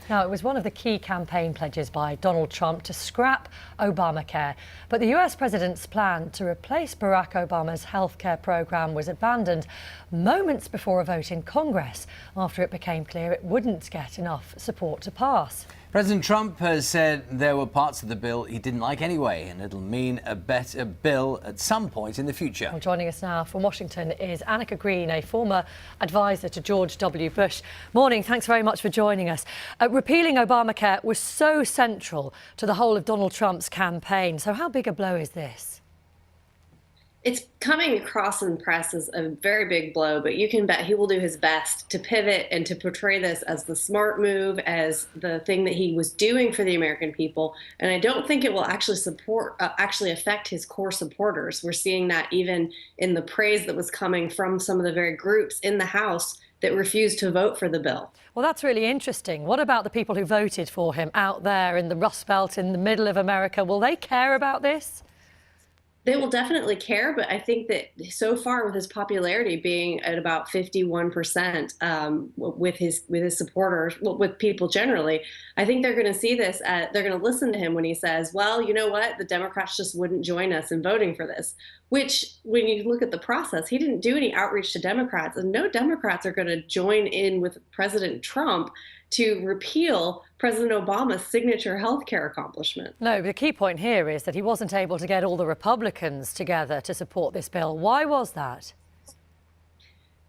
Now, it was one of the key campaign pledges by Donald Trump to scrap Obamacare. But the US president's plan to replace Barack Obama's healthcare program was abandoned moments before a vote in Congress, after it became clear it wouldn't get enough support to pass. President Trump has said there were parts of the bill he didn't like anyway, and it'll mean a better bill at some point in the future. Well, joining us now from Washington is Anneke E, a former advisor to George W. Bush. Morning, thanks very much for joining us. Repealing Obamacare was so central to the whole of Donald Trump's campaign. So how big a blow is this? It's coming across in the press as a very big blow, but you can bet he will do his best to pivot and to portray this as the smart move, as the thing that he was doing for the American people. And I don't think it will actually affect his core supporters. We're seeing that even in the praise that was coming from some of the very groups in the House that refused to vote for the bill. Well, that's really interesting. What about the people who voted for him out there in the Rust Belt in the middle of America? Will they care about this? They will definitely care, but I think that so far, with his popularity being at about 51% with his supporters, with people generally, I think they're going to see this. They're going to listen to him when he says, "Well, you know what? The Democrats just wouldn't join us in voting for this." Which, when you look at the process, he didn't do any outreach to Democrats, and no Democrats are going to join in with President Trump to repeal President Obama's signature health care accomplishment. No, the key point here is that he wasn't able to get all the Republicans together to support this bill. Why was that?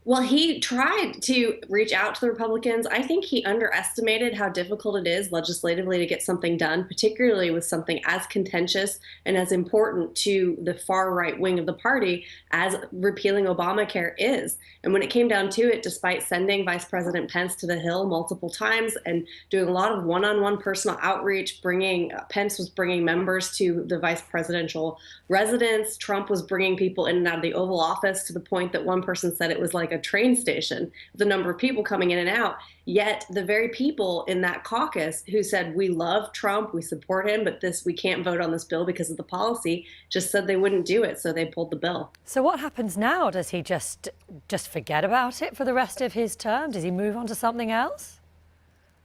Well, he tried to reach out to the Republicans. I think he underestimated how difficult it is legislatively to get something done, particularly with something as contentious and as important to the far right wing of the party as repealing Obamacare is. And when it came down to it, despite sending Vice President Pence to the Hill multiple times and doing a lot of one-on-one personal outreach, Pence was bringing members to the vice presidential residence. Trump was bringing people in and out of the Oval Office, to the point that one person said it was like a train station, the number of people coming in and out. Yet the very people in that caucus who said, "We love Trump, we support him, but we can't vote on this bill because of the policy," just said they wouldn't do it, so they pulled the bill. So what happens now? Does he just forget about it for the rest of his term? Does he move on to something else?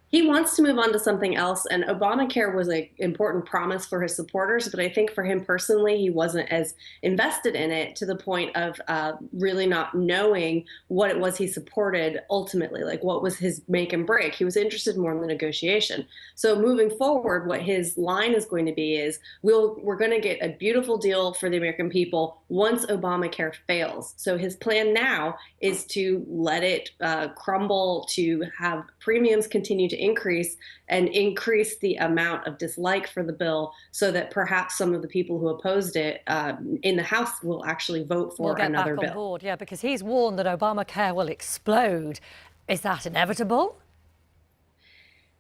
He wants to move on to something else, and Obamacare was an important promise for his supporters, but I think for him personally, he wasn't as invested in it, to the point of really not knowing what it was he supported ultimately, like what was his make and break. He was interested more in the negotiation. So moving forward, what his line is going to be is, we're going to get a beautiful deal for the American people once Obamacare fails. So his plan now is to let it crumble, to have premiums continue to increase, and increase the amount of dislike for the bill, so that perhaps some of the people who opposed it in the House will actually vote for another bill. We'll get back on board, yeah, because he's warned that Obamacare will explode. Is that inevitable?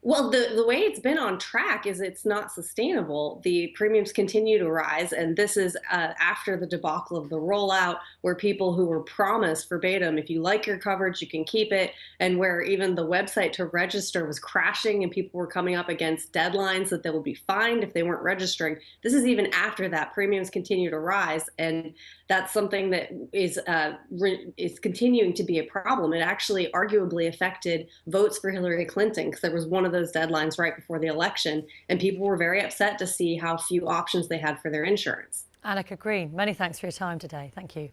Well, the way it's been on track is it's not sustainable. The premiums continue to rise, and this is after the debacle of the rollout, where people who were promised verbatim, if you like your coverage, you can keep it, and where even the website to register was crashing and people were coming up against deadlines that they would be fined if they weren't registering. This is even after that. Premiums continue to rise, and that's something that is continuing to be a problem. It actually arguably affected votes for Hillary Clinton, because there was one of those deadlines right before the election, and people were very upset to see how few options they had for their insurance. Anneke E, many thanks for your time today. Thank you.